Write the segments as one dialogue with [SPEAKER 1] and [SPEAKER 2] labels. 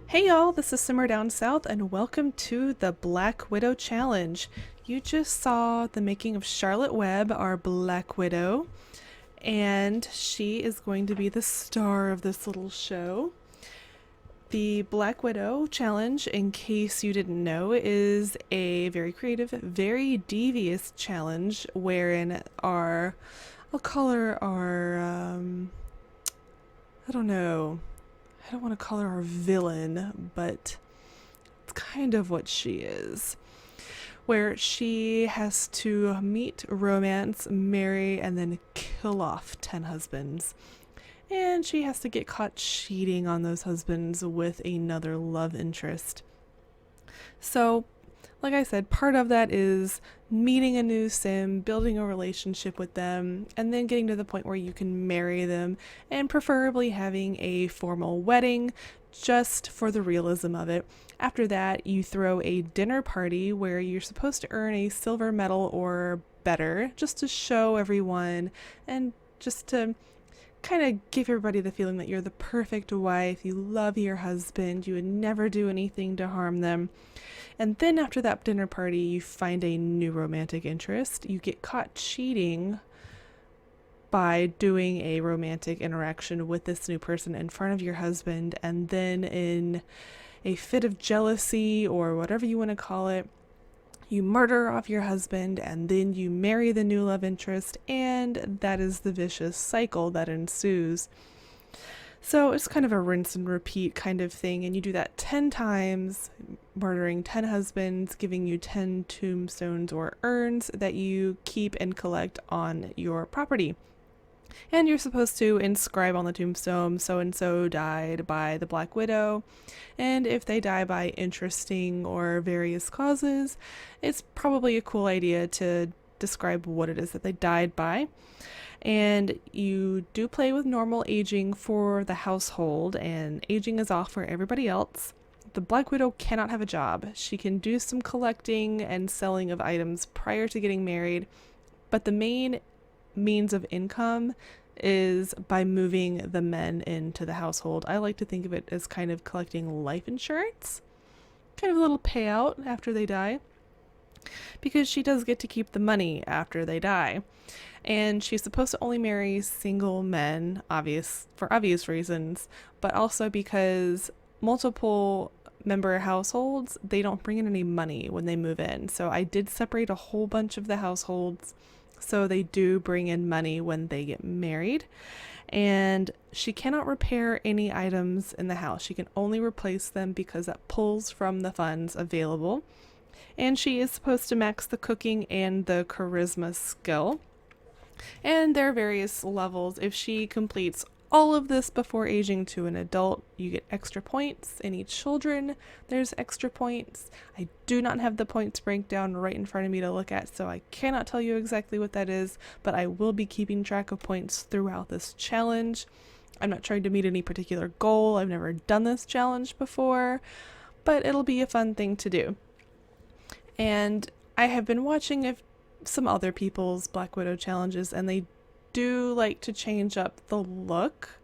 [SPEAKER 1] Hey y'all, this is Simmer Down South, and welcome to the Black Widow Challenge. You just saw the making of Charlotte Webb, our Black Widow, and she is going to be the star of this little show. The Black Widow Challenge, in case you didn't know, is a very creative, very devious challenge wherein I'll call her I don't know, I don't want to call her our villain, but it's kind of what she is. Where she has to meet, romance, marry, and then kill off 10 husbands. And she has to get caught cheating on those husbands with another love interest. So, like I said, part of that is meeting a new sim, building a relationship with them, and then getting to the point where you can marry them, and preferably having a formal wedding just for the realism of it. After that, you throw a dinner party where you're supposed to earn a silver medal or better, just to show everyone and just to kind of give everybody the feeling that you're the perfect wife, you love your husband, you would never do anything to harm them. And then after that dinner party, you find a new romantic interest. You get caught cheating by doing a romantic interaction with this new person in front of your husband, and then in a fit of jealousy or whatever you want to call it, you murder off your husband, and then you marry the new love interest, and that is the vicious cycle that ensues. So it's kind of a rinse and repeat kind of thing, and you do that 10 times, murdering 10 husbands, giving you 10 tombstones or urns that you keep and collect on your property. And you're supposed to inscribe on the tombstone, so and so died by the Black Widow. And if they die by interesting or various causes, it's probably a cool idea to describe what it is that they died by. And you do play with normal aging for the household, and aging is off for everybody else. The Black Widow cannot have a job. She can do some collecting and selling of items prior to getting married, but the main means of income is by moving the men into the household. I like to think of it as kind of collecting life insurance, kind of a little payout after they die, because she does get to keep the money after they die. And she's supposed to only marry single men, for obvious reasons, but also because multiple member households, they don't bring in any money when they move in. So I did separate a whole bunch of the households so they do bring in money when they get married. And she cannot repair any items in the house. She can only replace them because that pulls from the funds available. And she is supposed to max the cooking and the charisma skill. And there are various levels. If she completes all of this before aging to an adult, you get extra points. Any children, there's extra points. I do not have the points breakdown right in front of me to look at, so I cannot tell you exactly what that is, but I will be keeping track of points throughout this challenge. I'm not trying to meet any particular goal. I've never done this challenge before, but it'll be a fun thing to do. And I have been watching some other people's Black Widow challenges, and they do like to change up the look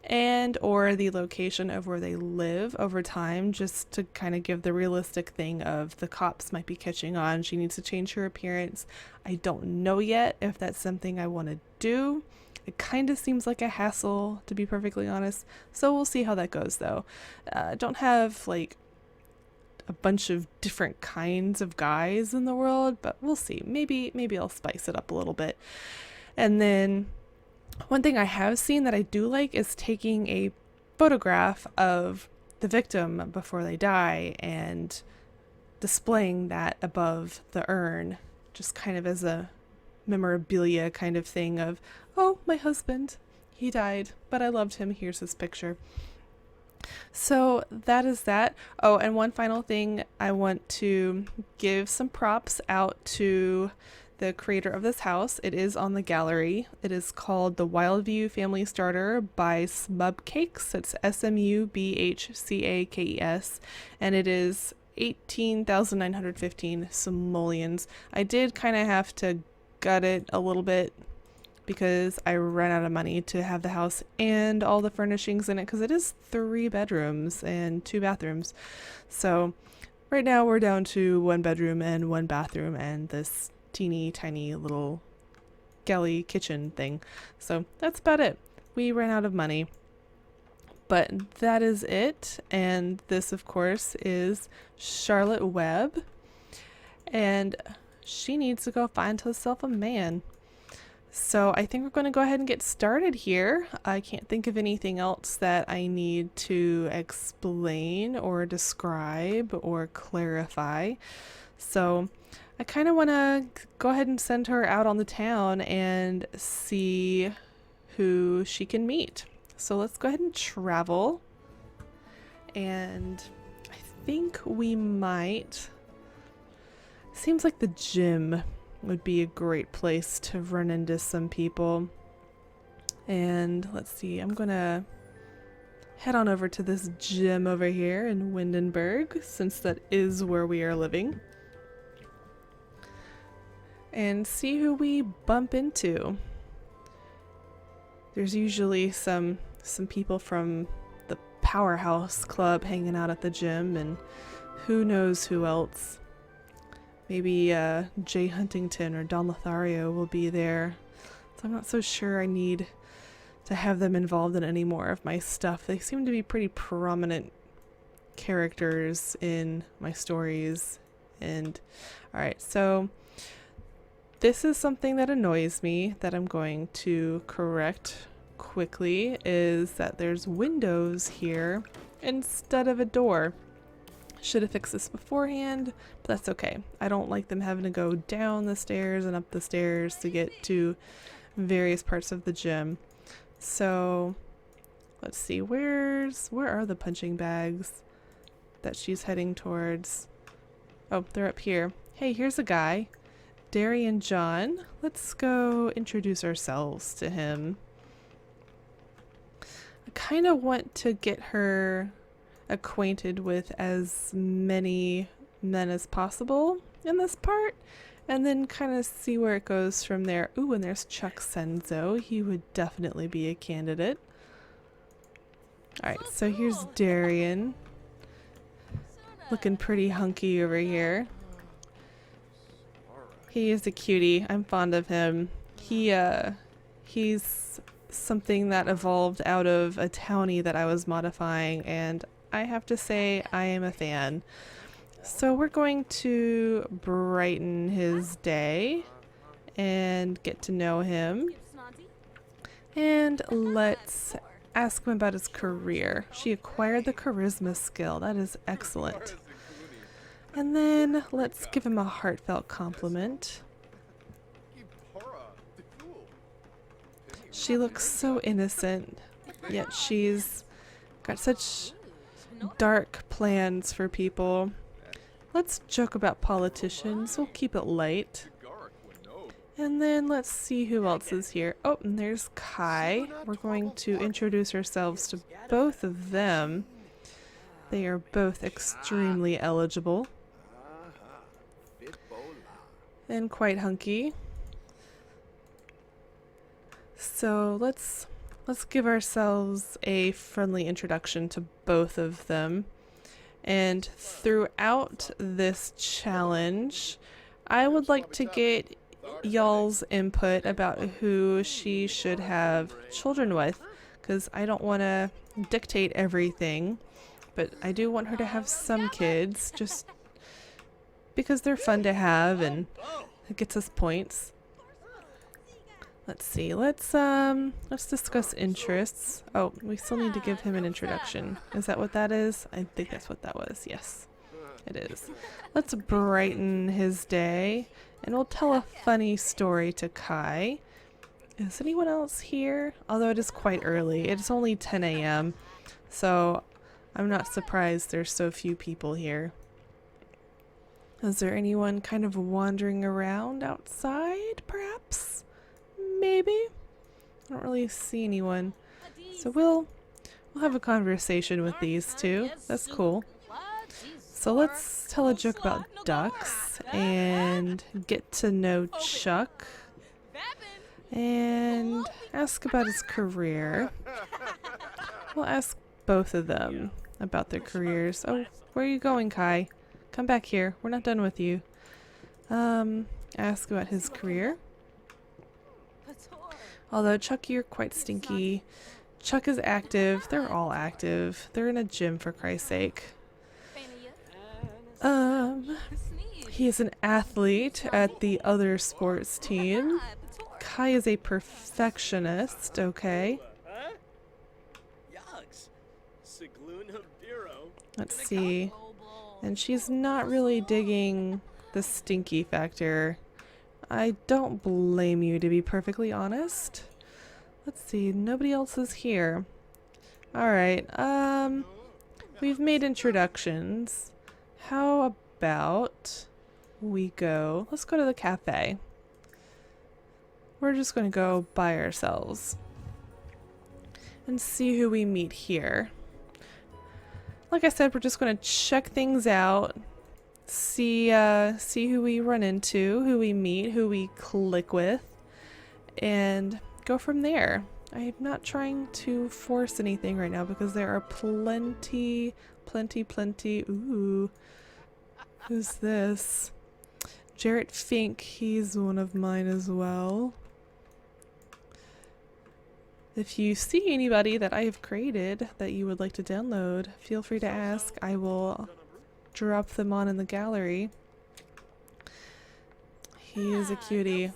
[SPEAKER 1] and or the location of where they live over time, just to kind of give the realistic thing of the cops might be catching on, she needs to change her appearance. I don't know yet if that's something I want to do. It kind of seems like a hassle, to be perfectly honest, so we'll see how that goes though. Don't have like a bunch of different kinds of guys in the world, but we'll see. Maybe I'll spice it up a little bit. And then one thing I have seen that I do like is taking a photograph of the victim before they die and displaying that above the urn, just kind of as a memorabilia kind of thing of, oh, my husband, he died, but I loved him, here's his picture. So that is that. Oh, and one final thing, I want to give some props out to the creator of this house. It is on the gallery. It is called the Wildview Family Starter by Smubcakes. It's SMUBHCAKES, and it is 18,915 simoleons. I did kind of have to gut it a little bit because I ran out of money to have the house and all the furnishings in it, because it is 3 bedrooms and 2 bathrooms. So right now we're down to 1 bedroom and 1 bathroom and this teeny tiny little galley kitchen thing. So that's about it. We ran out of money. But that is it. And this, of course, is Charlotte Webb. And she needs to go find herself a man. So I think we're going to go ahead and get started here. I can't think of anything else that I need to explain or describe or clarify. So I kind of want to go ahead and send her out on the town and see who she can meet. So let's go ahead and travel. And I think we might... Seems like the gym would be a great place to run into some people. And let's see, I'm gonna head on over to this gym over here in Windenburg, since that is where we are living. And see who we bump into. There's usually some people from the Powerhouse Club hanging out at the gym, and who knows who else. Maybe Jay Huntington or Don Lothario will be there. So I'm not so sure I need to have them involved in any more of my stuff. They seem to be pretty prominent characters in my stories. And alright, so this is something that annoys me that I'm going to correct quickly, is that there's windows here instead of a door. Should have fixed this beforehand, but that's okay. I don't like them having to go down the stairs and up the stairs to get to various parts of the gym. So let's see, where are the punching bags that she's heading towards? Oh, they're up here. Hey, here's a guy. Darian John. Let's go introduce ourselves to him. I kind of want to get her acquainted with as many men as possible in this part, and then kind of see where it goes from there. Ooh, and there's Chuck Senzo. He would definitely be a candidate. Alright, so here's Darian. Looking pretty hunky over here. He is a cutie. I'm fond of him. He's something that evolved out of a townie that I was modifying, and I have to say I am a fan. So we're going to brighten his day and get to know him. And let's ask him about his career. She acquired the charisma skill. That is excellent. And then let's give him a heartfelt compliment. She looks so innocent, yet she's got such dark plans for people. Let's joke about politicians. We'll keep it light. And then let's see who else is here. Oh, and there's Kai. We're going to introduce ourselves to both of them. They are both extremely eligible and quite hunky. So let's give ourselves a friendly introduction to both of them. And throughout this challenge, I would like to get y'all's input about who she should have children with, because I don't want to dictate everything, but I do want her to have some kids, just because they're fun to have and it gets us points. Let's see, let's discuss interests. Oh, we still need to give him an introduction. Is that what that is? I think that's what that was. Yes, it is. Let's brighten his day, and we'll tell a funny story to Kai. Is anyone else here? Although it is quite early. It's only 10 a.m., so I'm not surprised there's so few people here. Is there anyone kind of wandering around outside, perhaps? Maybe? I don't really see anyone. So we'll have a conversation with these two. That's cool. So let's tell a joke about ducks and get to know Chuck. and ask about his career. We'll ask both of them about their careers. Oh, where are you going, Kai? Come back here. We're not done with you. Ask about his career. Although, Chuck, you're quite stinky. Chuck is active. They're all active. They're in a gym, for Christ's sake. He is an athlete at the other sports team. Kai is a perfectionist, okay. Let's see. And she's not really digging the stinky factor. I don't blame you, to be perfectly honest. Let's see, nobody else is here. Alright, we've made introductions. How about let's go to the cafe. We're just going to go by ourselves and see who we meet here. Like I said, we're just going to check things out, see who we run into, who we meet, who we click with, and go from there. I'm not trying to force anything right now because there are plenty. Ooh, who's this? Jarrett Fink, he's one of mine as well. If you see anybody that I have created that you would like to download, feel free to ask. I will drop them on in the gallery. He is a cutie.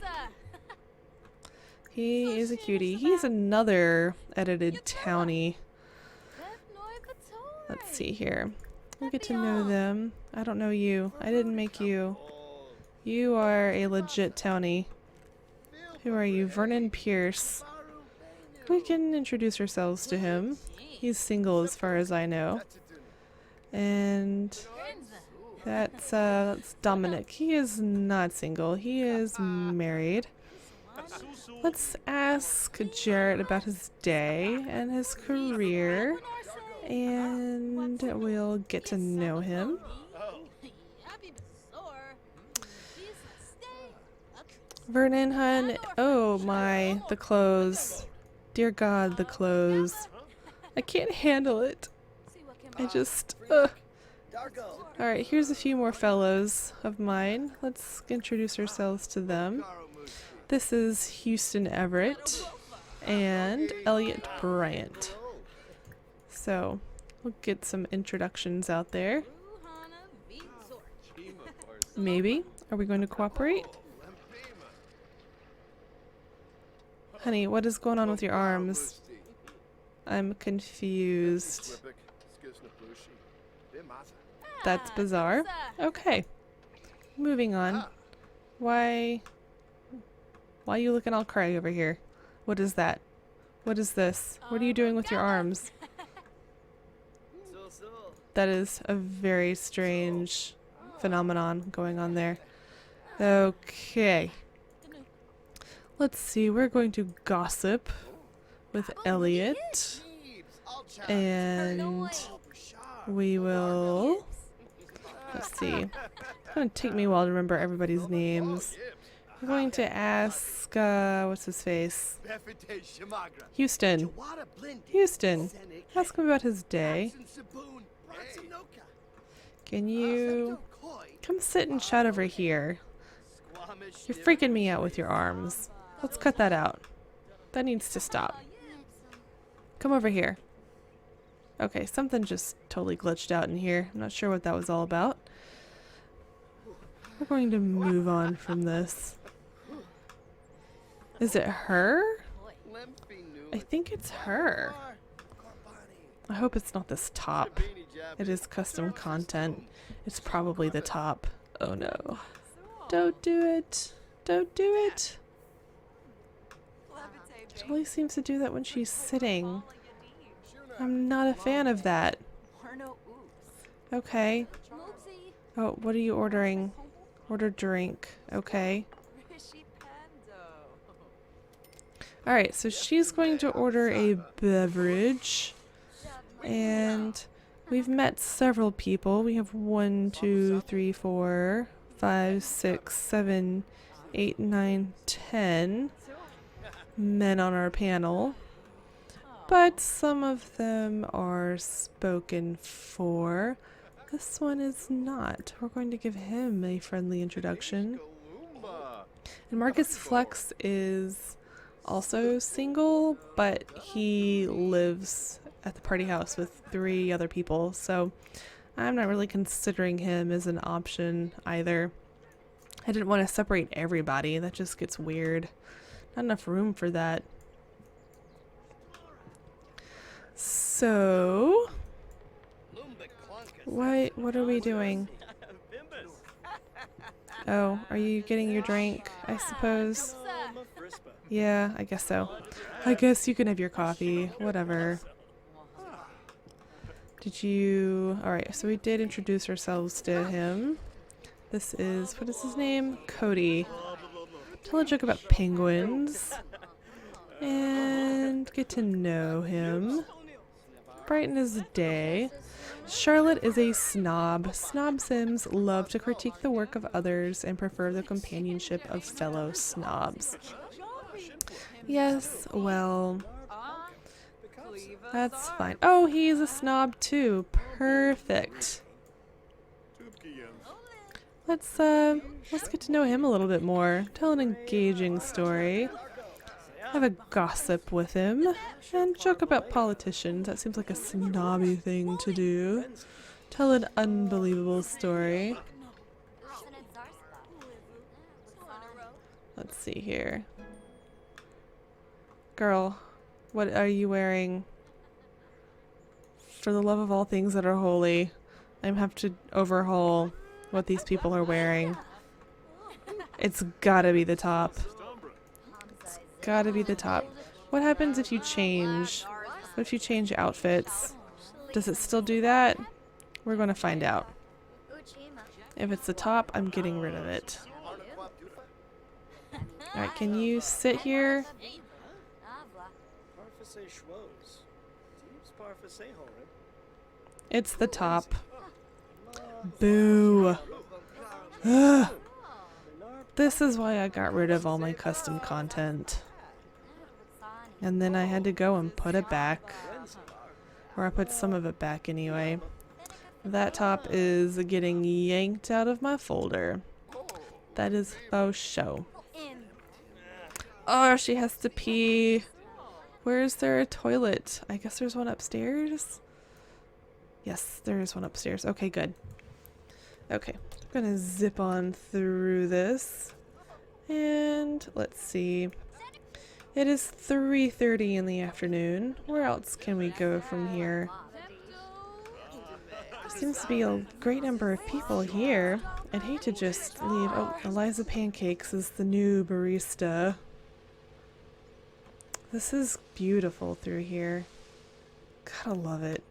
[SPEAKER 1] He is a cutie. He's another edited townie. Let's see here. We'll get to know them. I don't know you. I didn't make you. You are a legit townie. Who are you? Vernon Pierce. We can introduce ourselves to him. He's single as far as I know. And that's Dominic. He is not single. He is married. Let's ask Jarrett about his day and his career, and we'll get to know him. Vernon, hun. Oh my, the clothes. Dear God, the clothes. I can't handle it. I just, Alright, here's a few more fellows of mine. Let's introduce ourselves to them. This is Houston Everett and Elliot Bryant. So, we'll get some introductions out there. Maybe. Are we going to cooperate? Honey, what is going on with your arms? I'm confused. That's bizarre. Okay. Moving on. Why are you looking all cray over here? What is that? What is this? What are you doing with your arms? That is a very strange phenomenon going on there. Okay. Let's see, we're going to gossip with Elliot. And we will... Let's see. It's going to take me a while to remember everybody's names. We're going to ask, what's his face? Houston. Houston. Ask him about his day. Can you come sit and chat over here? You're freaking me out with your arms. Let's cut that out. That needs to stop. Come over here. Okay, something just totally glitched out in here. I'm not sure what that was all about. We're going to move on from this. Is it her? I think it's her. I hope it's not this top. It is custom content. It's probably the top. Oh no. Don't do it. Don't do it. It only seems to do that when she's sitting. I'm not a fan of that. Okay. Oh, what are you ordering? Order drink. Okay. Alright, so she's going to order a beverage. And we've met several people. We have 1, 2, 3, 4, 5, 6, 7, 8, 9, 10. men on our panel, but some of them are spoken for. This one is not. We're going to give him a friendly introduction. And Marcus Flex is also single, but he lives at the party house with 3 other people, so I'm not really considering him as an option either. I didn't want to separate everybody. That just gets weird. Not enough room for that. So, what are we doing? Oh, are you getting your drink, I suppose? Yeah, I guess so. I guess you can have your coffee, whatever. Did you... Alright, so we did introduce ourselves to him. This is... What is his name? Cody. Tell a joke about penguins. And get to know him. Brighten his day. Charlotte is a snob. Snob Sims love to critique the work of others and prefer the companionship of fellow snobs. Yes, well, that's fine. Oh, he's a snob too. Perfect. Let's get to know him a little bit more. Tell an engaging story. Have a gossip with him. And joke about politicians. That seems like a snobby thing to do. Tell an unbelievable story. Let's see here. Girl, what are you wearing? For the love of all things that are holy, I have to overhaul what these people are wearing. It's gotta be the top. It's gotta be the top. What happens if you change? What if you change outfits? Does it still do that? We're gonna find out. If it's the top, I'm getting rid of it. Alright, can you sit here? It's the top. Boo. Ugh. This is why I got rid of all my custom content. And then I had to go and put it back. Or I put some of it back anyway. That top is getting yanked out of my folder. That is faux show. Oh, she has to pee. Where is there a toilet? I guess there's one upstairs? Yes, there is one upstairs. Okay, good. Okay, I'm gonna zip on through this. And let's see. It is 3:30 in the afternoon. Where else can we go from here? There seems to be a great number of people here. I'd hate to just leave. Oh, Eliza Pancakes is the new barista. This is beautiful through here. Gotta love it.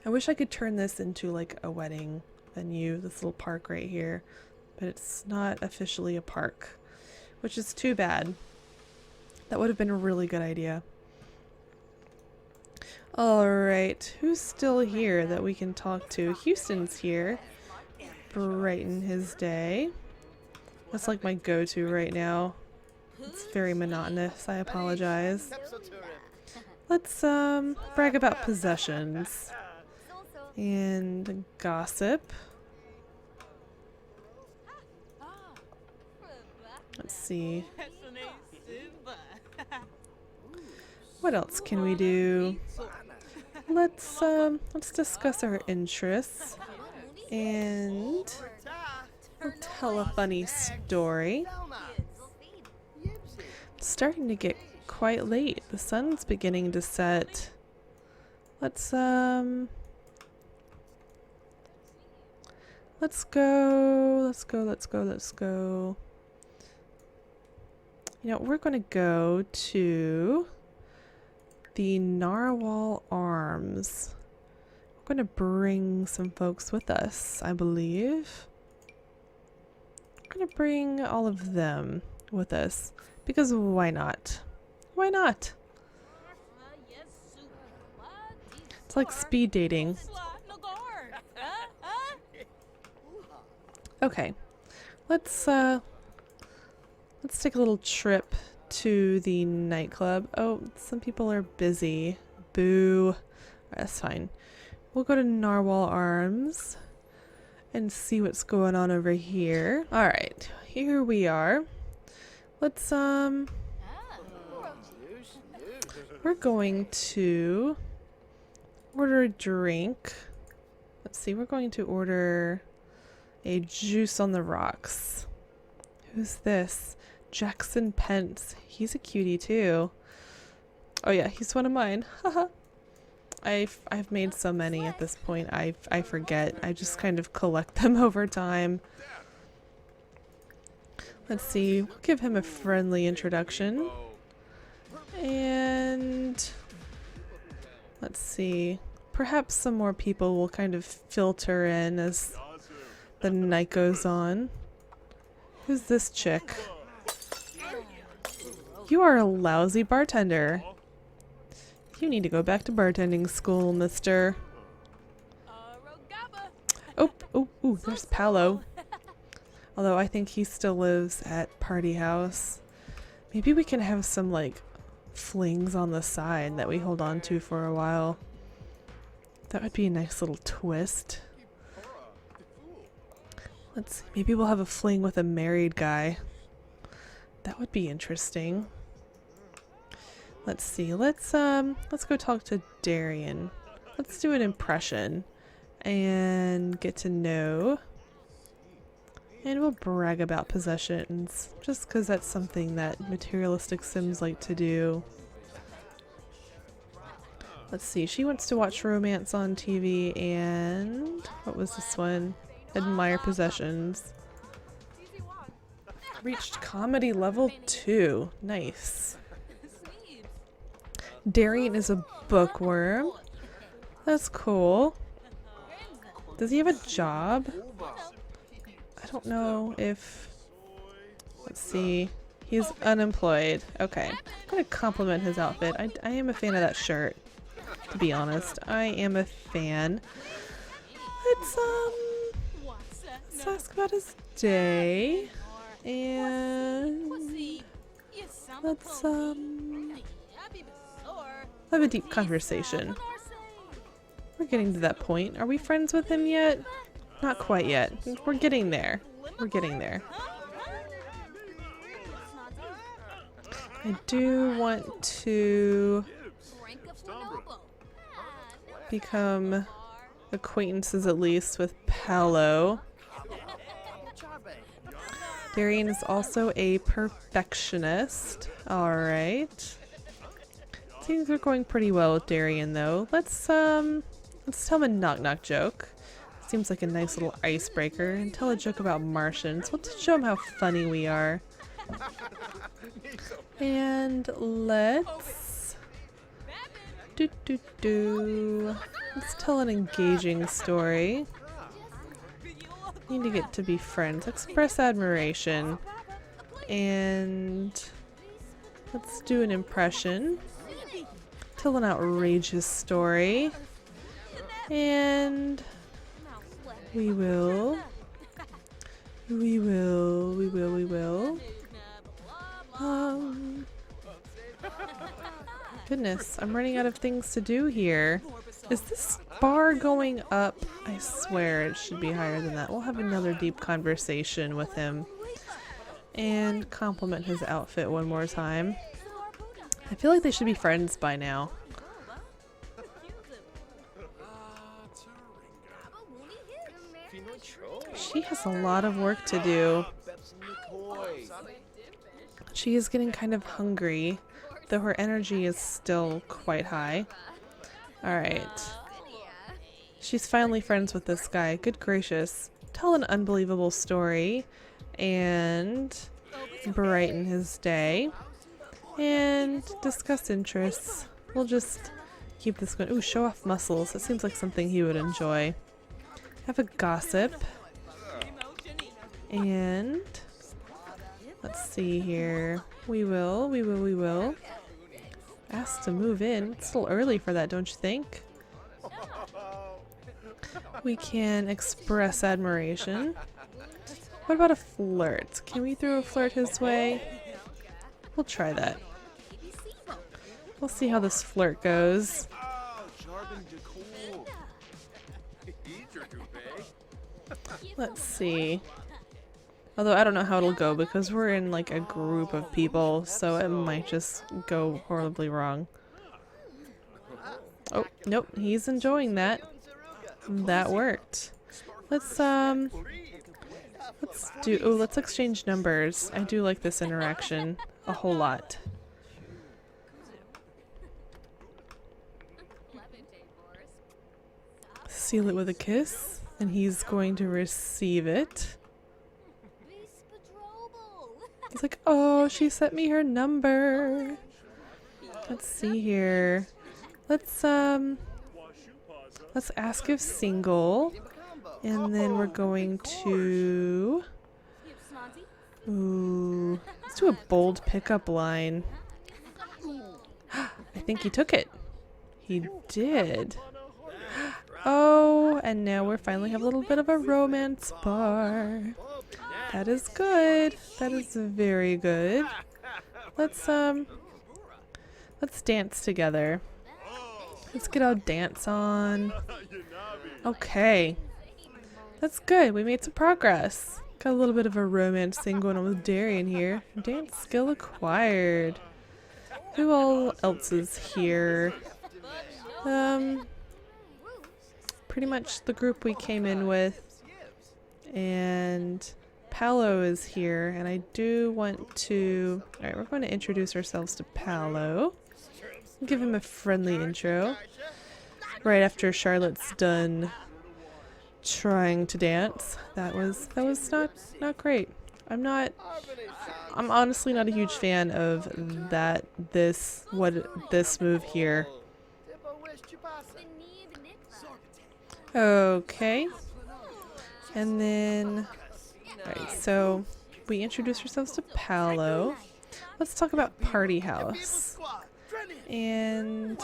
[SPEAKER 1] I wish I could turn this into like a wedding venue, this little park right here. But it's not officially a park, which is too bad. That would have been a really good idea. Alright, who's still here that we can talk to? Houston's here. Brighten his day. That's like my go-to right now. It's very monotonous, I apologize. Let's brag about possessions. And gossip. Let's see. What else can we do? Let's discuss our interests and we'll tell a funny story. It's starting to get quite late. The sun's beginning to set. Let's go. You know, we're going to go to the Narwhal Arms. We're going to bring some folks with us, I believe. We're going to bring all of them with us, because why not? Why not? It's like speed dating. Okay, let's take a little trip to the nightclub. Oh, some people are busy. Boo. That's fine. We'll go to Narwhal Arms and see what's going on over here. Alright, here we are. Let's, we're going to order a drink. Let's see, we're going to order a juice on the rocks. Who's this? Jackson Pence. He's a cutie too. Oh yeah, he's one of mine. Haha. I've made so many at this point. I forget. I just kind of collect them over time. Let's see. We'll give him a friendly introduction. And let's see. Perhaps some more people will kind of filter in as the night goes on. Who's this chick? You are a lousy bartender. You need to go back to bartending school, mister. Oh, there's Paolo. Although I think he still lives at Party House. Maybe we can have some, like, flings on the side that we hold on to for a while. That would be a nice little twist. Let's see, maybe we'll have a fling with a married guy. That would be interesting. Let's see, let's go talk to Darian. Let's do an impression and get to know. And we'll brag about possessions, just because that's something that materialistic Sims like to do. Let's see, she wants to watch romance on TV and... what was this one? Admire possessions. Reached comedy level 2. Nice. Darian is a bookworm. That's cool. Does he have a job? I don't know if... let's see. He's unemployed. Okay. I'm gonna compliment his outfit. I am a fan of that shirt. To be honest. I am a fan. Let's ask about his day. And... let's, have a deep conversation. We're getting to that point. Are we friends with him yet? Not quite yet. We're getting there. We're getting there. I do want to become acquaintances at least with Paolo. Darian is also a perfectionist. Alright. Things are going pretty well with Darian though. Let's tell him a knock-knock joke. Seems like a nice little icebreaker. And tell a joke about Martians. We'll show him how funny we are. And let's... let's tell an engaging story. Need to get to be friends. Express admiration. And... let's do an impression. Tell an outrageous story. And... we will. Goodness, I'm running out of things to do here. Is this bar going up? I swear it should be higher than that. We'll have another deep conversation with him. And compliment his outfit one more time. I feel like they should be friends by now. She has a lot of work to do. She is getting kind of hungry, though her energy is still quite high. Alright. She's finally friends with this guy. Good gracious. Tell an unbelievable story and brighten his day. And discuss interests. We'll just keep this going. Ooh, show off muscles. It seems like something he would enjoy. Have a gossip. And let's see here. We will. Asked to move in. It's still early for that, don't you think? We can express admiration. What about a flirt? Can we throw a flirt his way? We'll try that. We'll see how this flirt goes. Let's see. Although I don't know how it'll go because we're in like a group of people, so it might just go horribly wrong. Oh, nope, he's enjoying that. That worked. Let's exchange numbers. I do like this interaction a whole lot. Seal it with a kiss, and he's going to receive it. He's like, oh, she sent me her number. Let's see here. Let's ask if single, and then we're going to, let's do a bold pickup line. I think he took it. He did. Oh, and now we finally have a little bit of a romance bar. That is good. That is very good. Let's dance together. Let's get our dance on. Okay. That's good. We made some progress. Got a little bit of a romance thing going on with Darian here. Dance skill acquired. Who all else is here? Pretty much the group we came in with. And Paolo is here, and I do want to... Alright, we're going to introduce ourselves to Paolo. Give him a friendly intro. Right after Charlotte's done trying to dance. That was not great. I'm honestly not a huge fan of this move here. Okay. And then, alright, so we introduce ourselves to Paolo. Let's talk about Party House. And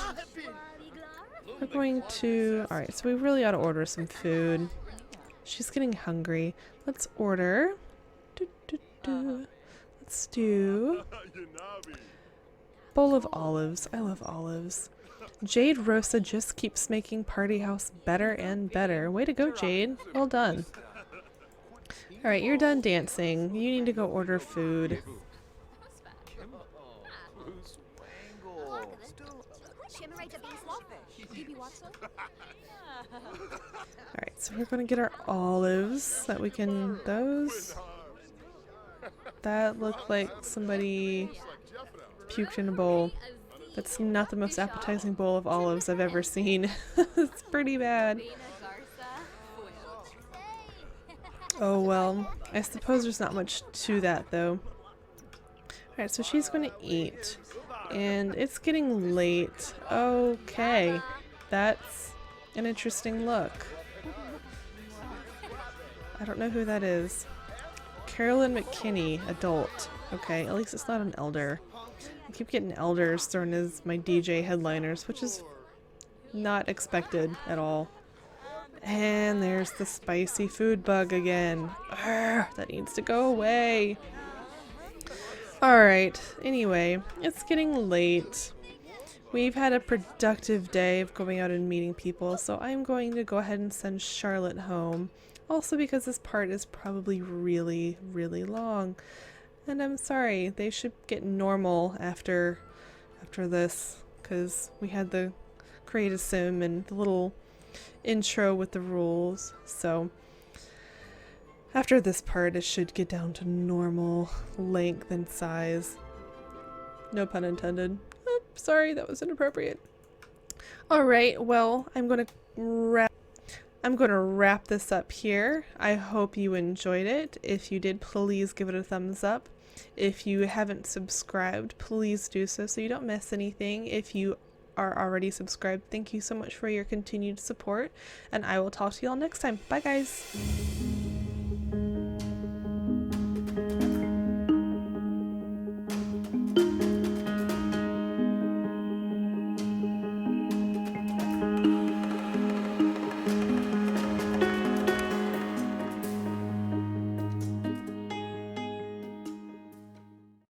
[SPEAKER 1] we're going to, alright, so we really ought to order some food. She's getting hungry. Let's order. Let's do bowl of olives. I love olives. Jade Rosa just keeps making Party House better and better. Way to go, Jade. Well done. Alright, you're done dancing. You need to go order food. Alright, so we're going to get our olives that we can... Those... That looked like somebody puked in a bowl. That's not the most appetizing bowl of olives I've ever seen. It's pretty bad. Oh well, I suppose there's not much to that though. Alright, so she's going to eat. And it's getting late. Okay, that's an interesting look. I don't know who that is. Carolyn McKinney, adult. Okay, at least it's not an elder. I keep getting elders thrown as my DJ headliners, which is not expected at all. And there's the spicy food bug again. Urgh, that needs to go away. Alright, anyway, it's getting late. We've had a productive day of going out and meeting people, so I'm going to go ahead and send Charlotte home. Also because this part is probably really, really long. And I'm sorry, they should get normal after this, because we had the create a sim and the little intro with the rules. So after this part, it should get down to normal length and size. No pun intended. Oh, sorry, that was inappropriate. Alright, well, I'm going to wrap this up here. I hope you enjoyed it. If you did, please give it a thumbs up. If you haven't subscribed, please do so you don't miss anything. If you are already subscribed, thank you so much for your continued support, and I will talk to you all next time. Bye guys!